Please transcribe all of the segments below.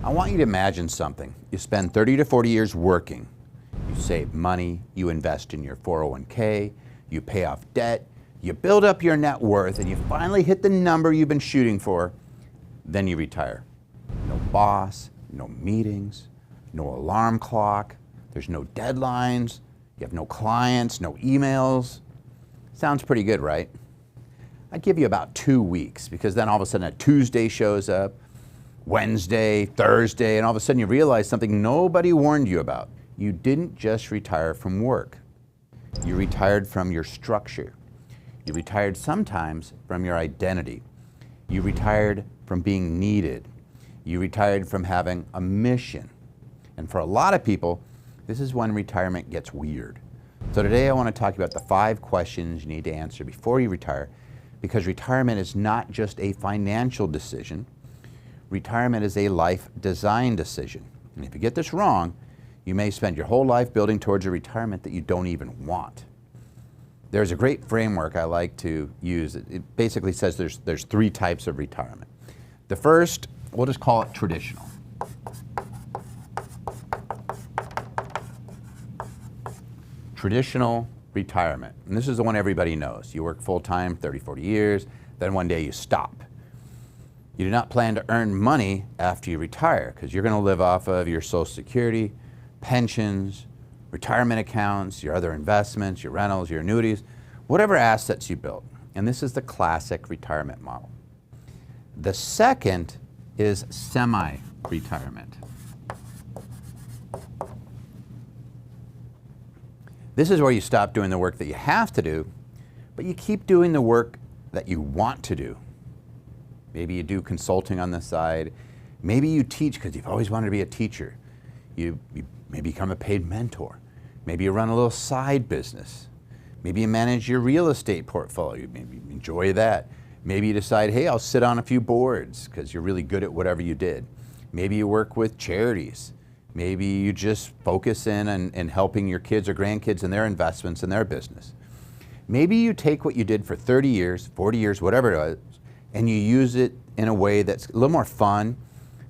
I want you to imagine something. You spend 30 to 40 years working. You save money, you invest in your 401k, you pay off debt, you build up your net worth, and you finally hit the number you've been shooting for, then you retire. No boss, no meetings, no alarm clock, there's no deadlines, you have no clients, no emails. Sounds pretty good, right? I'd give you about 2 weeks, because then all of a sudden a Tuesday shows up, Wednesday, Thursday, and all of a sudden you realize something nobody warned you about. You didn't just retire from work. You retired from your structure. You retired sometimes from your identity. You retired from being needed. You retired from having a mission. And for a lot of people, this is when retirement gets weird. So today I want to talk about the 5 questions you need to answer before you retire, because retirement is not just a financial decision. Retirement is a life design decision. And if you get this wrong, you may spend your whole life building towards a retirement that you don't even want. There's a great framework I like to use. It basically says there's 3 types of retirement. The first, we'll just call it traditional. Traditional retirement. And this is the one everybody knows. You work full-time, 30, 40 years, then one day you stop. You do not plan to earn money after you retire, because you're going to live off of your Social Security, pensions, retirement accounts, your other investments, your rentals, your annuities, whatever assets you built. And this is the classic retirement model. The second is semi-retirement. This is where you stop doing the work that you have to do, but you keep doing the work that you want to do. Maybe you do consulting on the side. Maybe you teach because you've always wanted to be a teacher. You maybe become a paid mentor. Maybe you run a little side business. Maybe you manage your real estate portfolio. Maybe you enjoy that. Maybe you decide, hey, I'll sit on a few boards because you're really good at whatever you did. Maybe you work with charities. Maybe you just focus in on helping your kids or grandkids in their investments in their business. Maybe you take what you did for 30 years, 40 years, whatever it is, and you use it in a way that's a little more fun,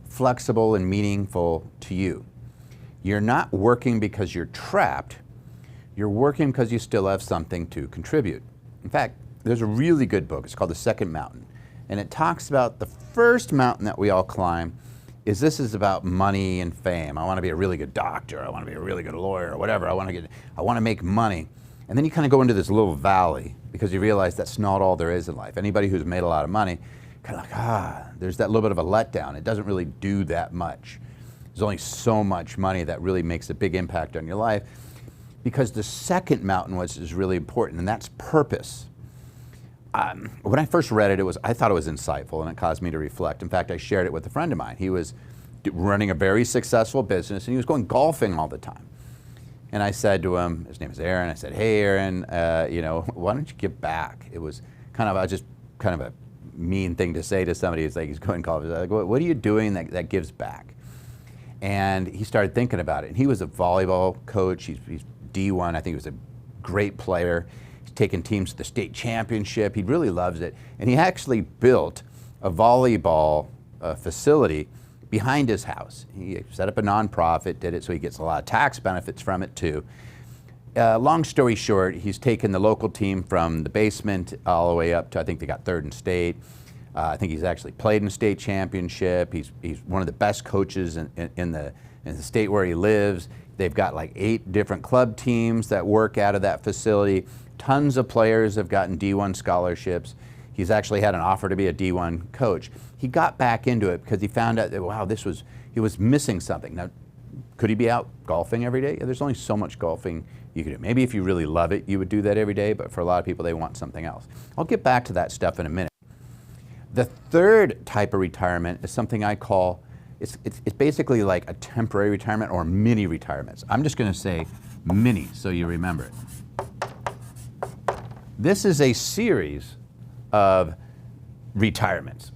flexible, and meaningful to you. You're not working because you're trapped. You're working because you still have something to contribute. In fact, there's a really good book. It's called The Second Mountain. And it talks about the first mountain that we all climb this is about money and fame. I want to be a really good doctor. I want to be a really good lawyer or whatever. I want to make money. And then you kind of go into this little valley because you realize that's not all there is in life. Anybody who's made a lot of money, kind of like, there's that little bit of a letdown. It doesn't really do that much. There's only so much money that really makes a big impact on your life, because the second mountain is really important, and that's purpose. When I first read it, I thought it was insightful, and it caused me to reflect. In fact, I shared it with a friend of mine. He was running a very successful business, and he was going golfing all the time. And I said to him, his name is Aaron, I said, hey Aaron, why don't you give back? It was kind of a mean thing to say to somebody. It's like he's going golfing. Like, what are you doing that gives back? And he started thinking about it. And he was a volleyball coach. He's D1. I think he was a great player. He's taken teams to the state championship. He really loves it. And he actually built a volleyball facility behind his house. He set up a nonprofit, did it so he gets a lot of tax benefits from it too. Long story short, he's taken the local team from the basement all the way up to, I think they got 3rd in state. I think he's actually played in the state championship. He's one of the best coaches in the state where he lives. They've got like 8 different club teams that work out of that facility. Tons of players have gotten D1 scholarships. He's actually had an offer to be a D1 coach. He got back into it because he found out that, wow, he was missing something. Now, could he be out golfing every day? Yeah, there's only so much golfing you can do. Maybe if you really love it, you would do that every day, but for a lot of people, they want something else. I'll get back to that stuff in a minute. The third type of retirement is something I call, it's basically like a temporary retirement or mini retirements. I'm just going to say mini so you remember it. This is a series of retirements.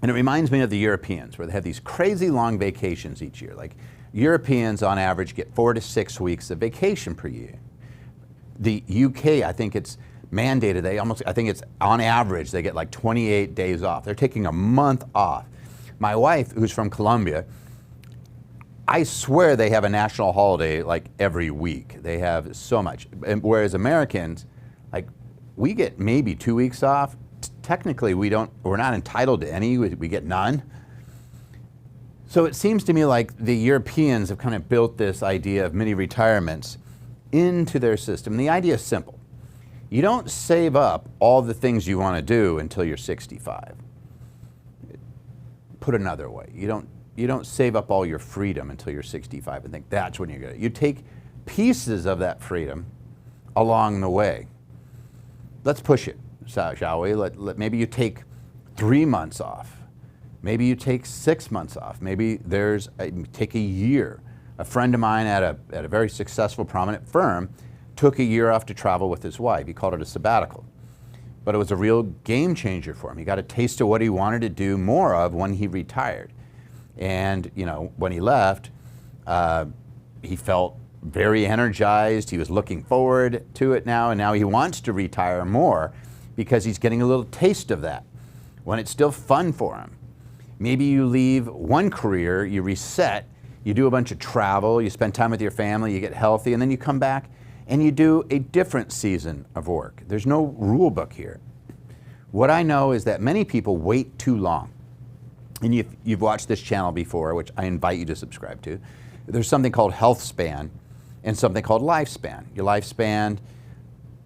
And it reminds me of the Europeans, where they have these crazy long vacations each year. Like Europeans on average get 4 to 6 weeks of vacation per year. The UK, I think it's mandated, I think it's on average, they get like 28 days off. They're taking a month off. My wife, who's from Colombia, I swear they have a national holiday like every week. They have so much. And whereas Americans, like, we get maybe 2 weeks off. Technically, we're not entitled to any, we get none. So it seems to me like the Europeans have kind of built this idea of mini retirements into their system. The idea is simple. You don't save up all the things you want to do until you're 65. Put another way, you don't save up all your freedom until you're 65 and think that's when you're going to. You take pieces of that freedom along the way. Let's push it, shall we? Maybe you take 3 months off. Maybe you take 6 months off. Maybe take a year. A friend of mine at a very successful, prominent firm took a year off to travel with his wife. He called it a sabbatical. But it was a real game changer for him. He got a taste of what he wanted to do more of when he retired. And when he left, he felt very energized. He was looking forward to it now, and now he wants to retire more because he's getting a little taste of that when it's still fun for him. Maybe you leave one career, you reset, you do a bunch of travel, you spend time with your family, you get healthy, and then you come back and you do a different season of work. There's no rule book here. What I know is that many people wait too long. And you've watched this channel before, which I invite you to subscribe to. There's something called health span and something called lifespan. Your lifespan,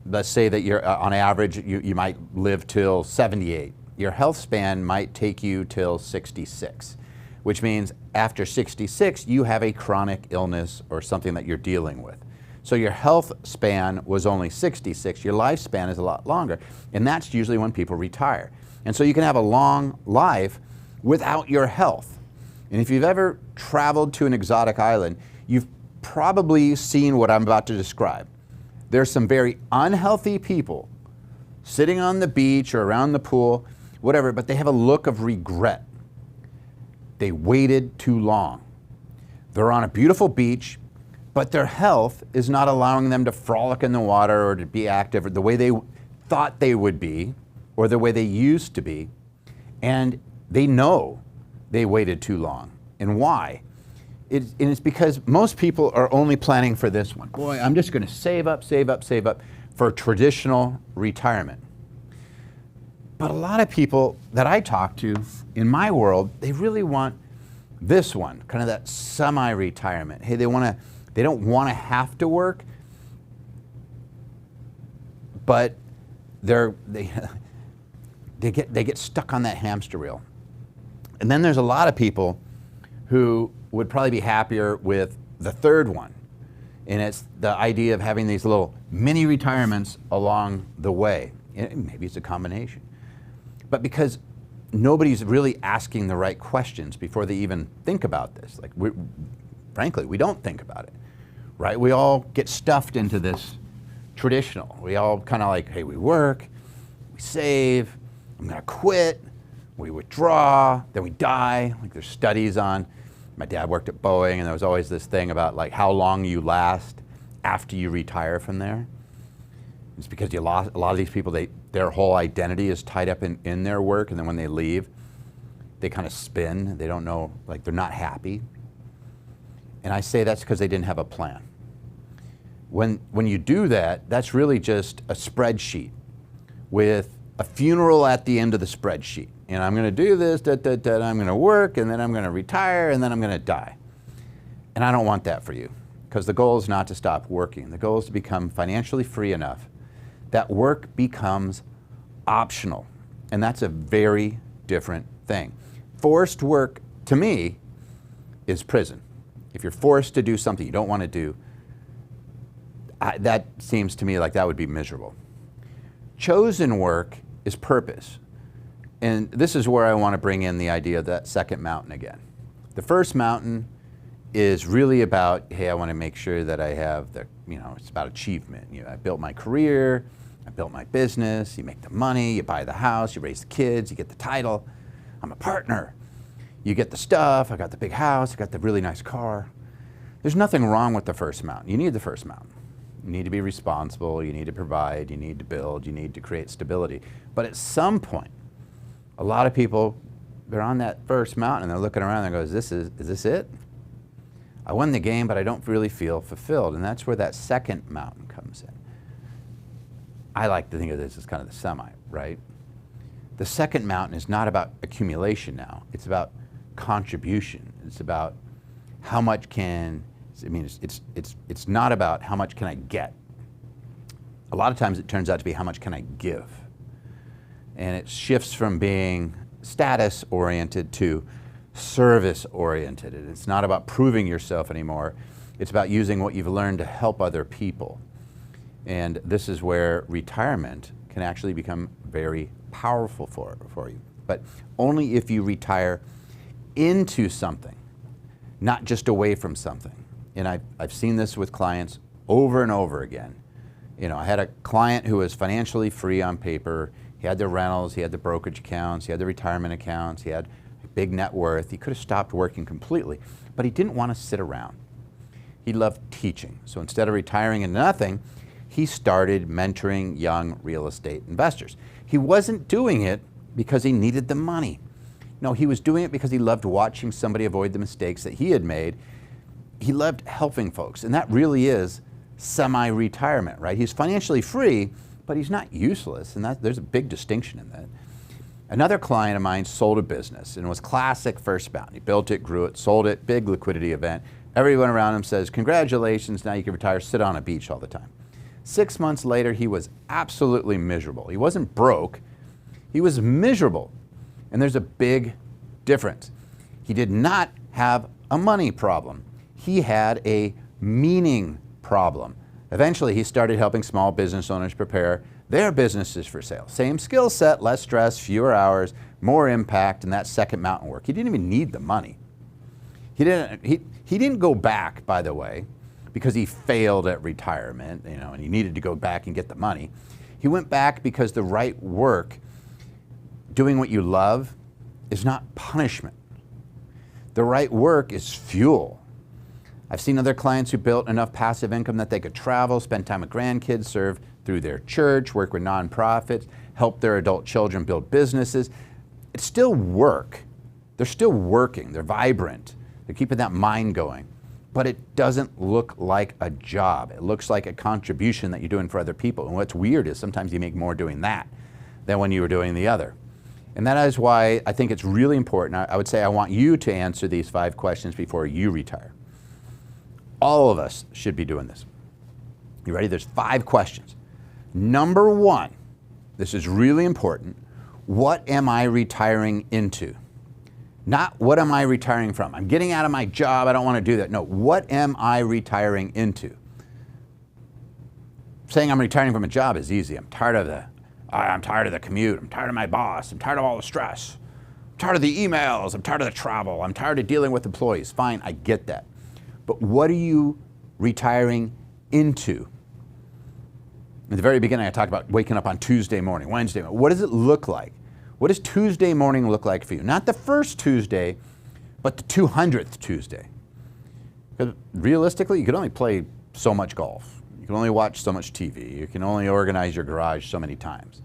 let's say that you're on average, you might live till 78. Your health span might take you till 66, which means after 66, you have a chronic illness or something that you're dealing with. So your health span was only 66, your lifespan is a lot longer, and that's usually when people retire. And so you can have a long life without your health. And if you've ever traveled to an exotic island, you've probably seen what I'm about to describe. There's some very unhealthy people sitting on the beach or around the pool, whatever, but they have a look of regret. They waited too long. They're on a beautiful beach, but their health is not allowing them to frolic in the water or to be active the way they thought they would be or the way they used to be. And they know they waited too long. And why? It's because most people are only planning for this one. Boy, I'm just going to save up for traditional retirement. But a lot of people that I talk to in my world, they really want this one, kind of that semi-retirement. Hey, they don't want to have to work, but they get stuck on that hamster wheel. And then there's a lot of people who would probably be happier with the third one. And it's the idea of having these little mini retirements along the way. Maybe it's a combination. But because nobody's really asking the right questions before they even think about this. Like, frankly, we don't think about it, right? We all get stuffed into this traditional. We all kind of like, hey, we work, we save, I'm gonna quit, we withdraw, then we die. Like, there's studies on, my dad worked at Boeing, and there was always this thing about like how long you last after you retire from there. It's because you lost, a lot of these people, their whole identity is tied up in their work, and then when they leave, they kind of spin. They don't know, like, they're not happy. And I say that's because they didn't have a plan. When you do that, that's really just a spreadsheet with a funeral at the end of the spreadsheet. And I'm going to do this, I'm going to work, and then I'm going to retire, and then I'm going to die. And I don't want that for you, because the goal is not to stop working. The goal is to become financially free enough that work becomes optional. And that's a very different thing. Forced work, to me, is prison. If you're forced to do something you don't want to do, that seems to me like that would be miserable. Chosen work is purpose. And this is where I want to bring in the idea of that second mountain again. The first mountain is really about, hey, I want to make sure that I have the, it's about achievement. I built my career, I built my business, you make the money, you buy the house, you raise the kids, you get the title, I'm a partner. You get the stuff, I got the big house, I got the really nice car. There's nothing wrong with the first mountain. You need the first mountain. You need to be responsible, you need to provide, you need to build, you need to create stability. But at some point, a lot of people, they're on that first mountain and they're looking around and they go, is this it? I won the game, but I don't really feel fulfilled. And that's where that second mountain comes in. I like to think of this as kind of the semi, right? The second mountain is not about accumulation now. It's about contribution. It's about how much can, I mean, it's not about how much can I get. A lot of times it turns out to be how much can I give. And it shifts from being status oriented to service oriented. It's not about proving yourself anymore. It's about using what you've learned to help other people. And this is where retirement can actually become very powerful for you. But only if you retire into something, not just away from something. And I've seen this with clients over and over again. You know, I had a client who was financially free on paper. He had the rentals, he had the brokerage accounts, he had the retirement accounts, he had a big net worth. He could have stopped working completely, but he didn't want to sit around. He loved teaching. So instead of retiring into nothing, he started mentoring young real estate investors. He wasn't doing it because he needed the money. No, he was doing it because he loved watching somebody avoid the mistakes that he had made. He loved helping folks, and that really is semi-retirement, right? He's financially free, but he's not useless, and there's a big distinction in that. Another client of mine sold a business, and it was classic first mountain. He built it, grew it, sold it, big liquidity event. Everyone around him says, congratulations, now you can retire, sit on a beach all the time. 6 months later, he was absolutely miserable. He wasn't broke, he was miserable. And there's a big difference. He did not have a money problem. He had a meaning problem. Eventually, he started helping small business owners prepare their businesses for sale. Same skill set, less stress, fewer hours, more impact, and that second mountain work. He didn't even need the money. He didn't go back, by the way, because he failed at retirement, you know, and he needed to go back and get the money. He went back because the right work, doing what you love, is not punishment. The right work is fuel. I've seen other clients who built enough passive income that they could travel, spend time with grandkids, serve through their church, work with nonprofits, help their adult children build businesses. It's still work. They're still working. They're vibrant. They're keeping that mind going. But it doesn't look like a job. It looks like a contribution that you're doing for other people. And what's weird is sometimes you make more doing that than when you were doing the other. And that is why I think it's really important. I would say I want you to answer these 5 questions before you retire. All of us should be doing this. You ready? There's 5 questions. Number 1, this is really important. What am I retiring into? Not what am I retiring from? I'm getting out of my job, I don't want to do that. No, what am I retiring into? Saying I'm retiring from a job is easy. I'm tired of the commute. I'm tired of my boss. I'm tired of all the stress. I'm tired of the emails. I'm tired of the travel. I'm tired of dealing with employees. Fine, I get that. But what are you retiring into? In the very beginning, I talked about waking up on Tuesday morning, Wednesday morning. What does it look like? What does Tuesday morning look like for you? Not the first Tuesday, but the 200th Tuesday. Because realistically, you can only play so much golf. You can only watch so much TV. You can only organize your garage so many times.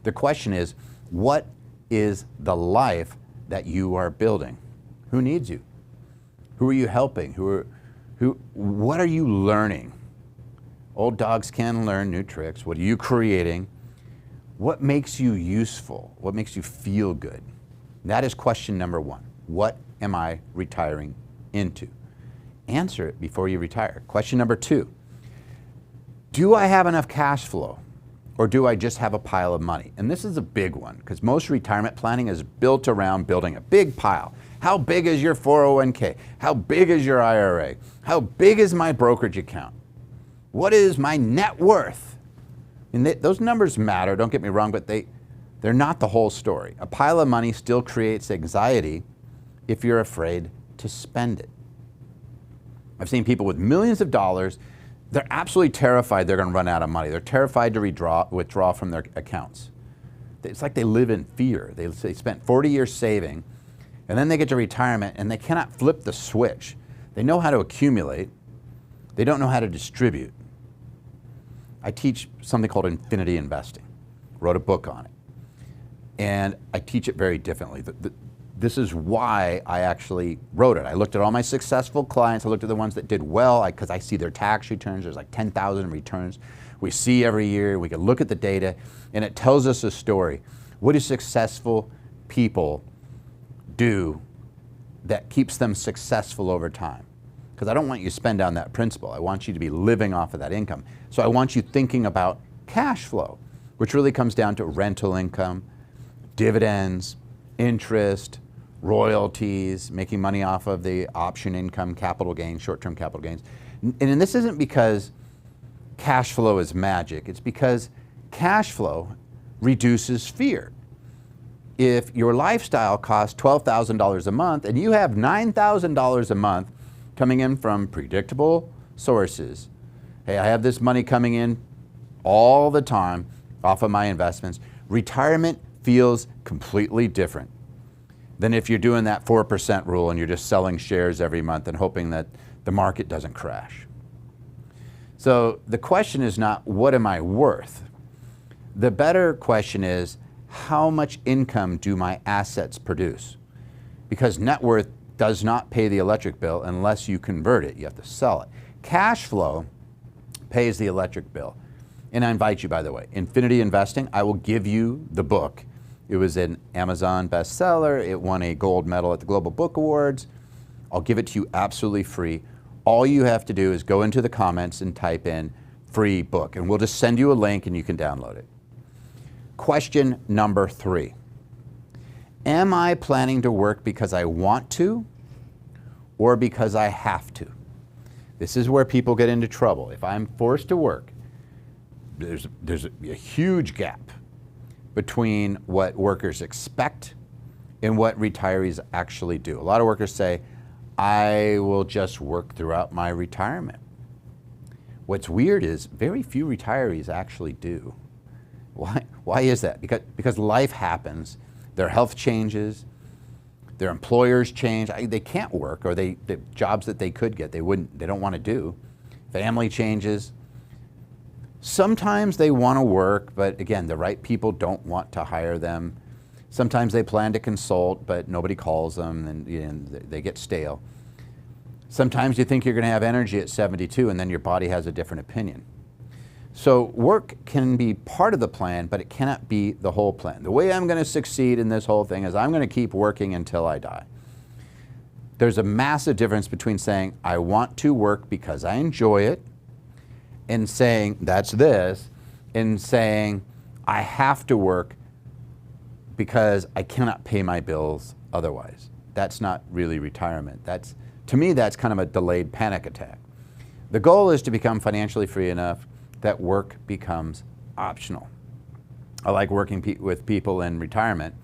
The question is, what is the life that you are building? Who needs you? Who are you helping? What are you learning? Old dogs can learn new tricks. What are you creating? What makes you useful? What makes you feel good? That is question number 1. What am I retiring into? Answer it before you retire. Question number 2. Do I have enough cash flow, or do I just have a pile of money? And this is a big one, because most retirement planning is built around building a big pile. How big is your 401k? How big is your IRA? How big is my brokerage account? What is my net worth? And those numbers matter, don't get me wrong, but they're not the whole story. A pile of money still creates anxiety if you're afraid to spend it. I've seen people with millions of dollars, they're absolutely terrified they're going to run out of money. They're terrified to withdraw from their accounts. It's like they live in fear. They spent 40 years saving, and then they get to retirement and they cannot flip the switch. They know how to accumulate. They don't know how to distribute. I teach something called infinity investing. Wrote a book on it. And I teach it very differently. This is why I actually wrote it. I looked at all my successful clients. I looked at the ones that did well because I see their tax returns. There's like 10,000 returns we see every year. We can look at the data and it tells us a story. What do successful people do that keeps them successful over time? Because I don't want you to spend down that principal. I want you to be living off of that income. So I want you thinking about cash flow, which really comes down to rental income, dividends, interest, royalties, making money off of the option income, capital gains, short-term capital gains. And this isn't because cash flow is magic. It's because cash flow reduces fear. If your lifestyle costs $12,000 a month and you have $9,000 a month coming in from predictable sources, hey, I have this money coming in all the time off of my investments, retirement feels completely different than if you're doing that 4% rule and you're just selling shares every month and hoping that the market doesn't crash. So the question is not, what am I worth? The better question is, how much income do my assets produce? Because net worth does not pay the electric bill unless you convert it. You have to sell it. Cash flow pays the electric bill. And I invite you, by the way, Infinity Investing, I will give you the book. It was an Amazon bestseller. It won a gold medal at the Global Book Awards. I'll give it to you absolutely free. All you have to do is go into the comments and type in free book, and we'll just send you a link and you can download it. Question number 3. Am I planning to work because I want to or because I have to? This is where people get into trouble. If I'm forced to work, there's a huge gap between what workers expect and what retirees actually do. A lot of workers say, I will just work throughout my retirement. What's weird is very few retirees actually do. Why is that? Because life happens, their health changes, their employers change, they can't work, or the jobs that they could get, they don't want to do. Family changes. Sometimes they want to work, but again, the right people don't want to hire them. Sometimes they plan to consult, but nobody calls them and they get stale. Sometimes you think you're going to have energy at 72 and then your body has a different opinion. So work can be part of the plan, but it cannot be the whole plan. The way I'm going to succeed in this whole thing is I'm going to keep working until I die. There's a massive difference between saying I want to work because I enjoy it and saying that's this, and saying I have to work because I cannot pay my bills otherwise. That's not really retirement. To me, that's kind of a delayed panic attack. The goal is to become financially free enough that work becomes optional. I like working with people in retirement,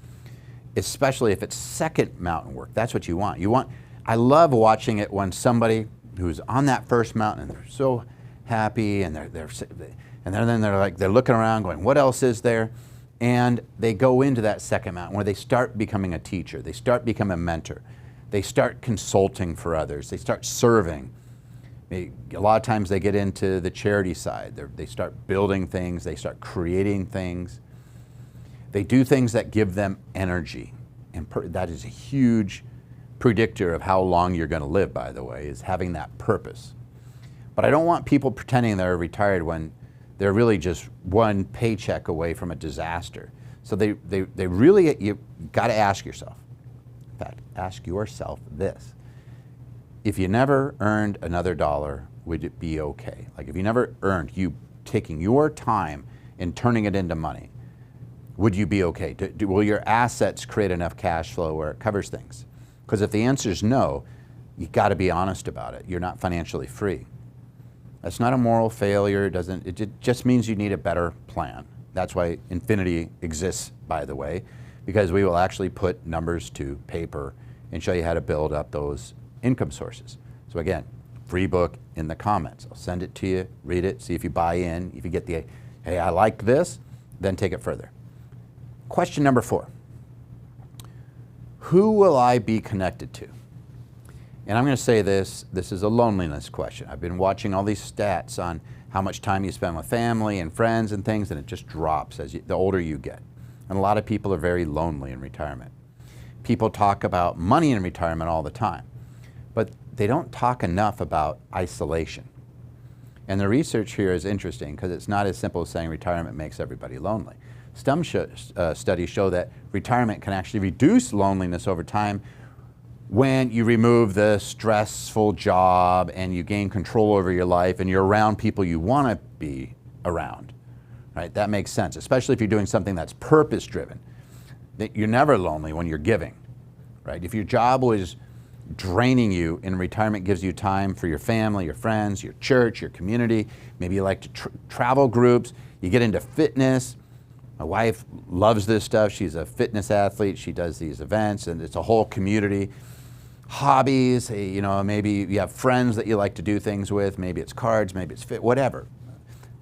especially if it's second mountain work. That's what you want. I love watching it when somebody who's on that first mountain and they're so happy and they're looking around going, what else is there? And they go into that second mountain where they start becoming a teacher, they start becoming a mentor, they start consulting for others, they start serving. A lot of times they get into the charity side. They start building things, they start creating things. They do things that give them energy. And that is a huge predictor of how long you're going to live, by the way, is having that purpose. But I don't want people pretending they're retired when they're really just one paycheck away from a disaster. So they really, you got to ask yourself, in fact, ask yourself this. If you never earned another dollar, would it be okay? Like if you never earned, you taking your time and turning it into money, would you be okay? Will your assets create enough cash flow where it covers things? Because if the answer is no, you got to be honest about it. You're not financially free. That's not a moral failure. It just means you need a better plan. That's why Infinity exists, by the way, because we will actually put numbers to paper and show you how to build up those income sources. So again, free book in the comments. I'll send it to you, read it, see if you buy in. If you get the, hey, I like this, then take it further. Question number 4. Who will I be connected to? And I'm going to say this is a loneliness question. I've been watching all these stats on how much time you spend with family and friends and things, and it just drops as the older you get. And a lot of people are very lonely in retirement. People talk about money in retirement all the time, but they don't talk enough about isolation. And the research here is interesting because it's not as simple as saying retirement makes everybody lonely. Some studies show that retirement can actually reduce loneliness over time when you remove the stressful job and you gain control over your life and you're around people you want to be around. Right? That makes sense, especially if you're doing something that's purpose-driven. That you're never lonely when you're giving. Right? If your job was draining you and retirement gives you time for your family, your friends, your church, your community, maybe you like to travel groups, you get into fitness. My wife loves this stuff. She's a fitness athlete. She does these events and it's a whole community. Hobbies, you know, maybe you have friends that you like to do things with. Maybe it's cards, maybe it's whatever.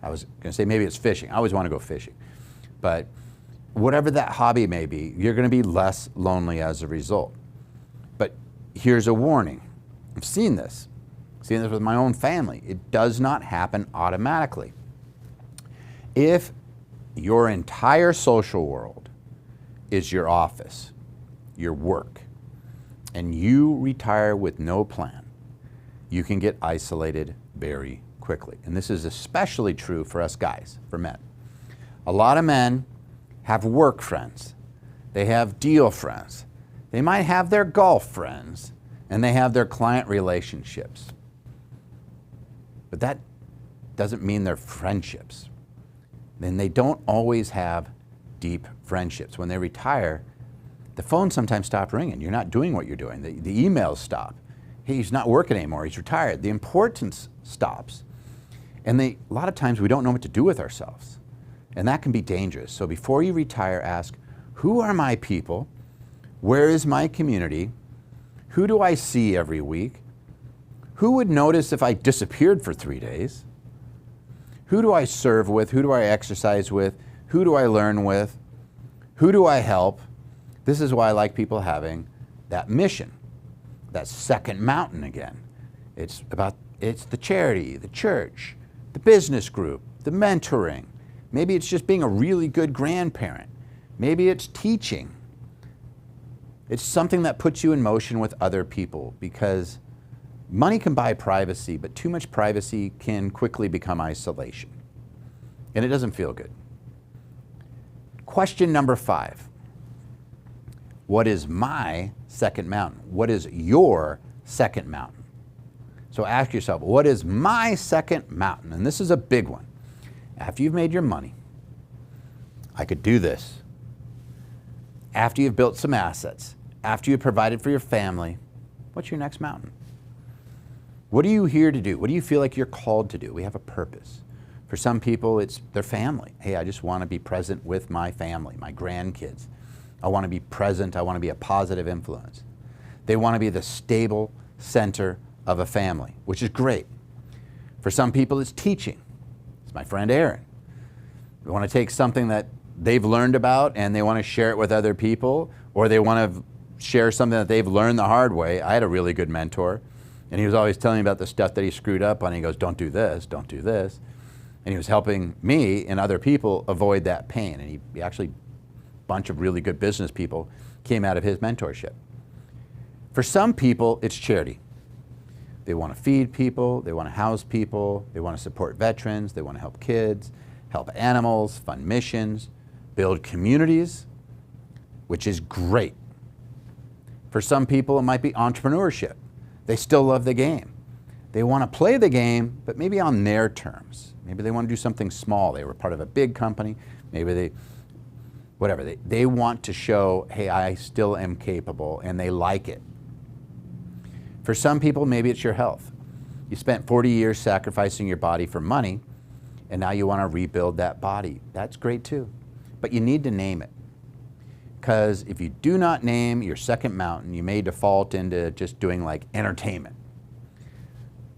I was going to say maybe it's fishing. I always want to go fishing. But whatever that hobby may be, you're going to be less lonely as a result. But here's a warning. I've seen this with my own family. It does not happen automatically. If your entire social world is your office, your work, and you retire with no plan, you can get isolated very quickly. And this is especially true for us guys, for men. A lot of men have work friends. They have deal friends. They might have their golf friends, and they have their client relationships. But that doesn't mean they're friendships. Then they don't always have deep friendships. When they retire, the phone sometimes stops ringing. You're not doing what you're doing. The emails stop. Hey, he's not working anymore. He's retired. The importance stops. And a lot of times we don't know what to do with ourselves. And that can be dangerous. So before you retire, ask, who are my people? Where is my community? Who do I see every week? Who would notice if I disappeared for 3 days? Who do I serve with? Who do I exercise with? Who do I learn with? Who do I help? This is why I like people having that mission, that second mountain again. It's the charity, the church, the business group, the mentoring. Maybe it's just being a really good grandparent. Maybe it's teaching. It's something that puts you in motion with other people because money can buy privacy, but too much privacy can quickly become isolation. And it doesn't feel good. Question number 5. What is my second mountain? What is your second mountain? So ask yourself, what is my second mountain? And this is a big one. After you've made your money, I could do this. After you've built some assets, after you've provided for your family, what's your next mountain? What are you here to do? What do you feel like you're called to do? We have a purpose. For some people, it's their family. Hey, I just want to be present with my family, my grandkids. I want to be present. I want to be a positive influence. They want to be the stable center of a family, which is great. For some people, it's teaching. It's my friend Aaron. They want to take something that they've learned about and they want to share it with other people, or they want to share something that they've learned the hard way. I had a really good mentor, and he was always telling me about the stuff that he screwed up on. He goes, don't do this, don't do this. And he was helping me and other people avoid that pain. And he actually, a bunch of really good business people came out of his mentorship. For some people, it's charity. They want to feed people, they want to house people, they want to support veterans, they want to help kids, help animals, fund missions, build communities, which is great. For some people, it might be entrepreneurship. They still love the game. They want to play the game, but maybe on their terms. Maybe they want to do something small. They were part of a big company. Maybe they want to show, hey, I still am capable, and they like it. For some people, maybe it's your health. You spent 40 years sacrificing your body for money, and now you want to rebuild that body. That's great too. But you need to name it. Because if you do not name your second mountain, you may default into just doing like entertainment.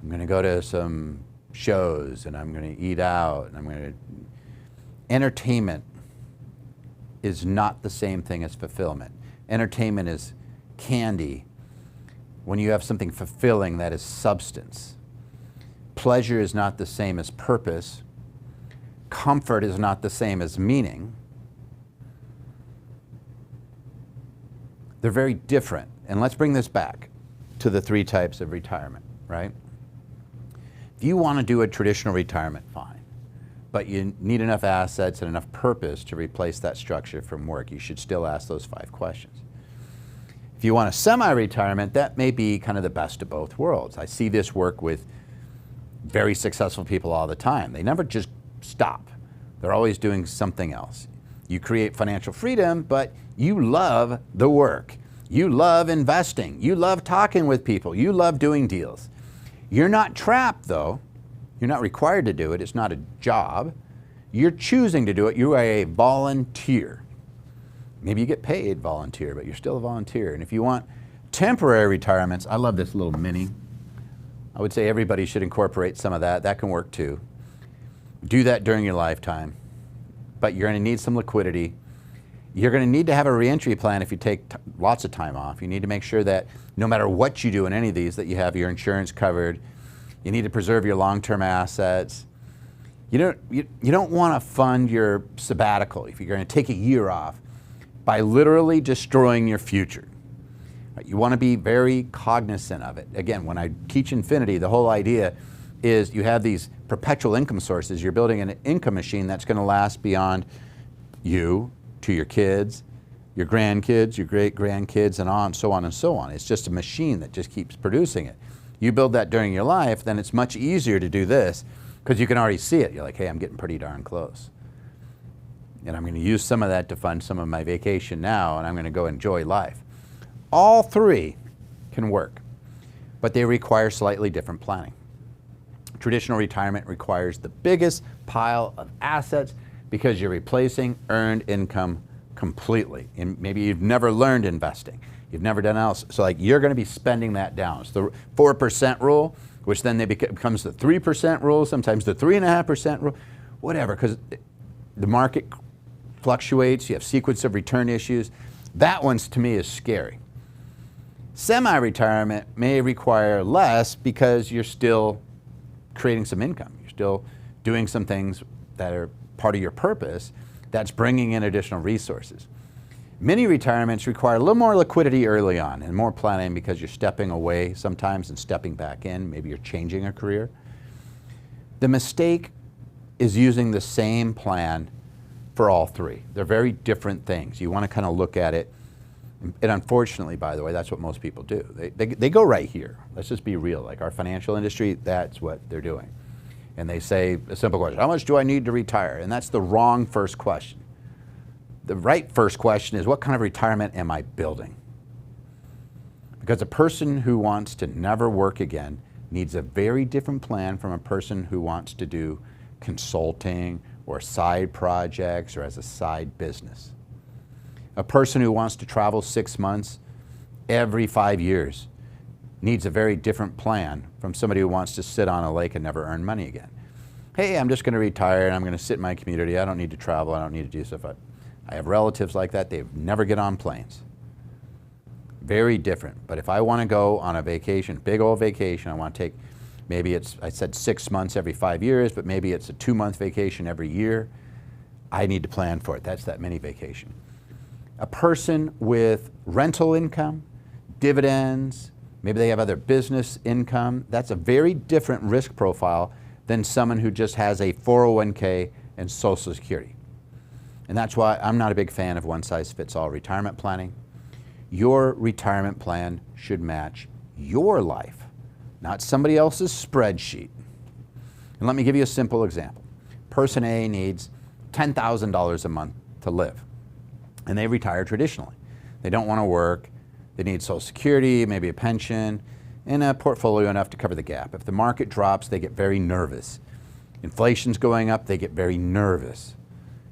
I'm going to go to some shows, and I'm going to eat out, and I'm going to... Entertainment is not the same thing as fulfillment. Entertainment is candy. When you have something fulfilling, that is substance. Pleasure is not the same as purpose. Comfort is not the same as meaning. They're very different. And let's bring this back to the 3 types of retirement, right? If you want to do a traditional retirement, fine. But you need enough assets and enough purpose to replace that structure from work. You should still ask those 5 questions. If you want a semi-retirement, that may be kind of the best of both worlds. I see this work with very successful people all the time. They never just stop. They're always doing something else. You create financial freedom, but you love the work. You love investing. You love talking with people. You love doing deals. You're not trapped, though. You're not required to do it. It's not a job. You're choosing to do it. You are a volunteer. Maybe you get paid volunteer, but you're still a volunteer. And if you want temporary retirements, I love this little mini. I would say everybody should incorporate some of that. That can work too. Do that during your lifetime. But you're going to need some liquidity. You're going to need to have a reentry plan if you take lots of time off. You need to make sure that no matter what you do in any of these, that you have your insurance covered. You need to preserve your long-term assets. You don't want to fund your sabbatical if you're going to take a year off by literally destroying your future. You want to be very cognizant of it. Again, when I teach Infinity, the whole idea is you have these perpetual income sources. You're building an income machine that's going to last beyond you, to your kids, your grandkids, your great-grandkids, and on, so on and so on. It's just a machine that just keeps producing it. You build that during your life, then it's much easier to do this because you can already see it. You're like, hey, I'm getting pretty darn close. And I'm going to use some of that to fund some of my vacation now, and I'm going to go enjoy life. All 3 can work, but they require slightly different planning. Traditional retirement requires the biggest pile of assets because you're replacing earned income completely. And maybe you've never learned investing. You've never done else. So like you're going to be spending that down. It's the 4% rule, which then becomes the 3% rule, sometimes the 3.5% rule, whatever, because the market fluctuates. You have sequence of return issues. That one to me is scary. Semi-retirement may require less because you're still creating some income. You're still doing some things that are part of your purpose that's bringing in additional resources. Mini retirements require a little more liquidity early on and more planning because you're stepping away sometimes and stepping back in. Maybe you're changing a career. The mistake is using the same plan for all 3. They're very different things. You want to kind of look at it. And unfortunately, by the way, that's what most people do. They go right here. Let's just be real. Like our financial industry, that's what they're doing. And they say a simple question, how much do I need to retire? And that's the wrong first question. The right first question is, what kind of retirement am I building? Because a person who wants to never work again needs a very different plan from a person who wants to do consulting or side projects or as a side business. A person who wants to travel 6 months every 5 years needs a very different plan from somebody who wants to sit on a lake and never earn money again. Hey, I'm just going to retire and I'm going to sit in my community. I don't need to travel. I don't need to do stuff. I have relatives like that. They never get on planes. Very different. But if I want to go on a vacation, big old vacation, I want to take, maybe it's, I said 6 months every 5 years, but maybe it's a 2-month vacation every year. I need to plan for it. That's that mini vacation. A person with rental income, dividends, maybe they have other business income, that's a very different risk profile than someone who just has a 401k and Social Security. And that's why I'm not a big fan of one-size-fits-all retirement planning. Your retirement plan should match your life, not somebody else's spreadsheet. And let me give you a simple example. Person A needs $10,000 a month to live, and they retire traditionally. They don't want to work. They need Social Security, maybe a pension, and a portfolio enough to cover the gap. If the market drops, they get very nervous. Inflation's going up, they get very nervous.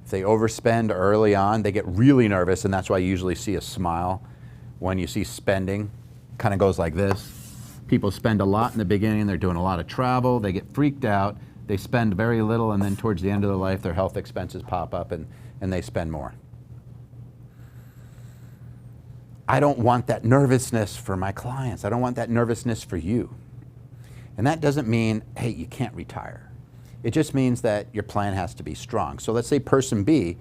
If they overspend early on, they get really nervous, and that's why you usually see a smile when you see spending. Kind of goes like this. People spend a lot in the beginning, they're doing a lot of travel, they get freaked out, they spend very little, and then towards the end of their life, their health expenses pop up and they spend more. I don't want that nervousness for my clients. I don't want that nervousness for you. And that doesn't mean, hey, you can't retire. It just means that your plan has to be strong. So let's say person B,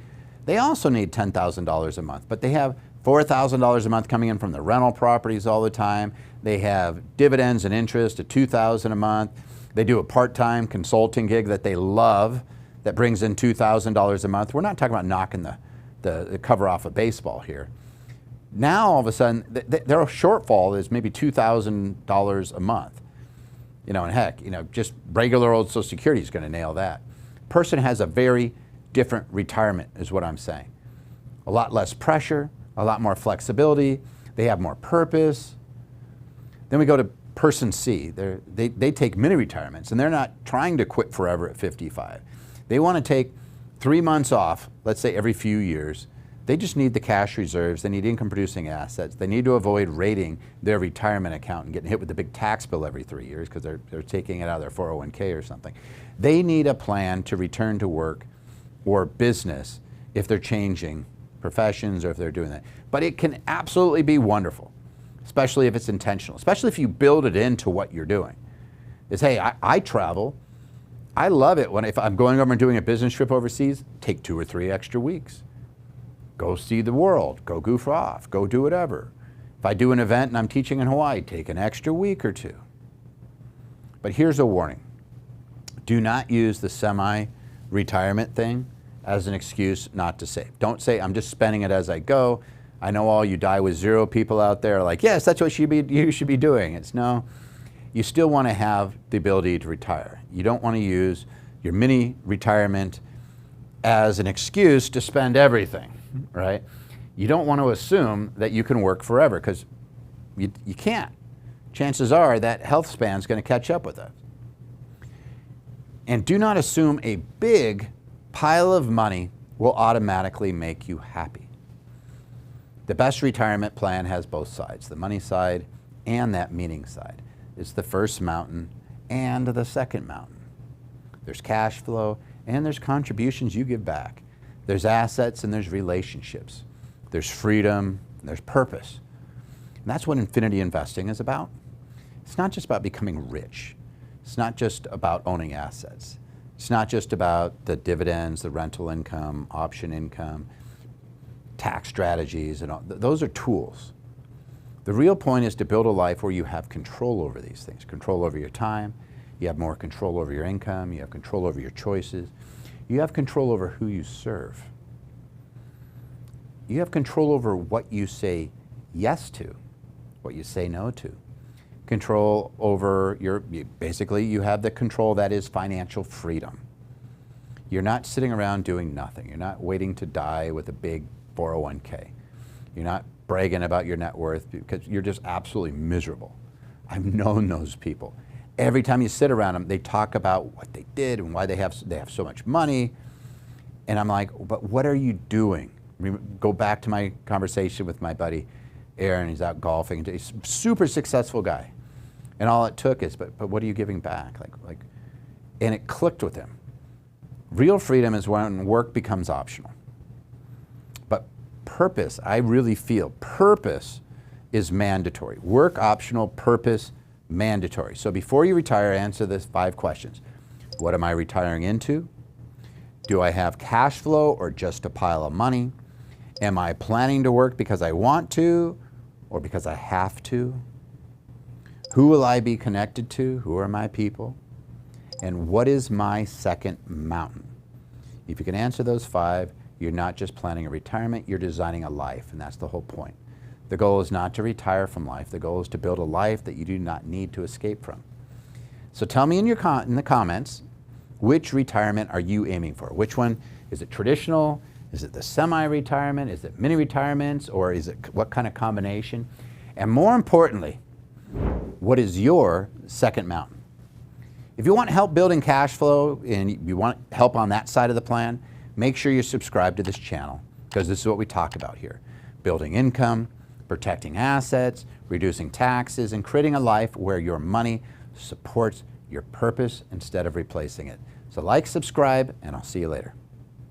they also need $10,000 a month, but they have $4,000 a month coming in from the rental properties all the time. They have dividends and interest at $2,000 a month. They do a part-time consulting gig that they love that brings in $2,000 a month. We're not talking about knocking the cover off of baseball here. Now all of a sudden, their shortfall is maybe $2,000 a month. You know, and heck, you know, just regular old Social Security is going to nail that. Person has a very different retirement, is what I'm saying. A lot less pressure, a lot more flexibility. They have more purpose. Then we go to person C. They take mini retirements, and they're not trying to quit forever at 55. They want to take 3 months off, let's say every few years. They just need the cash reserves. They need income producing assets. They need to avoid raiding their retirement account and getting hit with the big tax bill every 3 years because they're taking it out of their 401k or something. They need a plan to return to work or business if they're changing professions or if they're doing that. But it can absolutely be wonderful, especially if it's intentional, especially if you build it into what you're doing. It's, hey, I travel. I love it if I'm going over and doing a business trip overseas, take 2 or 3 extra weeks. Go see the world, go goof off, go do whatever. If I do an event and I'm teaching in Hawaii, take an extra week or 2. But here's a warning. Do not use the semi-retirement thing as an excuse not to save. Don't say, I'm just spending it as I go. I know all you die with zero people out there are like, yes, that's what you should be doing. It's no, you still want to have the ability to retire. You don't want to use your mini retirement as an excuse to spend everything. Right? You don't want to assume that you can work forever because you can't. Chances are that health span is going to catch up with us. And do not assume a big pile of money will automatically make you happy. The best retirement plan has both sides, the money side and that meaning side. It's the first mountain and the second mountain. There's cash flow and there's contributions you give back. There's assets and there's relationships. There's freedom, and there's purpose. And that's what infinity investing is about. It's not just about becoming rich. It's not just about owning assets. It's not just about the dividends, the rental income, option income, tax strategies, and all. Those are tools. The real point is to build a life where you have control over these things, control over your time, you have more control over your income, you have control over your choices. You have control over who you serve. You have control over what you say yes to, what you say no to. Control over basically you have the control that is financial freedom. You're not sitting around doing nothing. You're not waiting to die with a big 401k. You're not bragging about your net worth because you're just absolutely miserable. I've known those people. Every time you sit around them, they talk about what they did and why they have so much money. And I'm like, but what are you doing? Go back to my conversation with my buddy Aaron. He's out golfing. He's a super successful guy. And all it took is, but what are you giving back? And it clicked with him. Real freedom is when work becomes optional. But purpose, I really feel, purpose is mandatory. Work optional, purpose mandatory. So before you retire, answer this 5 questions. What am I retiring into? Do I have cash flow or just a pile of money? Am I planning to work because I want to or because I have to? Who will I be connected to? Who are my people? And what is my second mountain? If you can answer those 5, you're not just planning a retirement, you're designing a life, and that's the whole point. The goal is not to retire from life. The goal is to build a life that you do not need to escape from. So tell me in the comments, which retirement are you aiming for? Which one? Is it traditional? Is it the semi-retirement? Is it mini retirements? Or is it what kind of combination? And more importantly, what is your second mountain? If you want help building cash flow and you want help on that side of the plan, make sure you subscribe to this channel because this is what we talk about here. Building income, protecting assets, reducing taxes, and creating a life where your money supports your purpose instead of replacing it. So like, subscribe, and I'll see you later.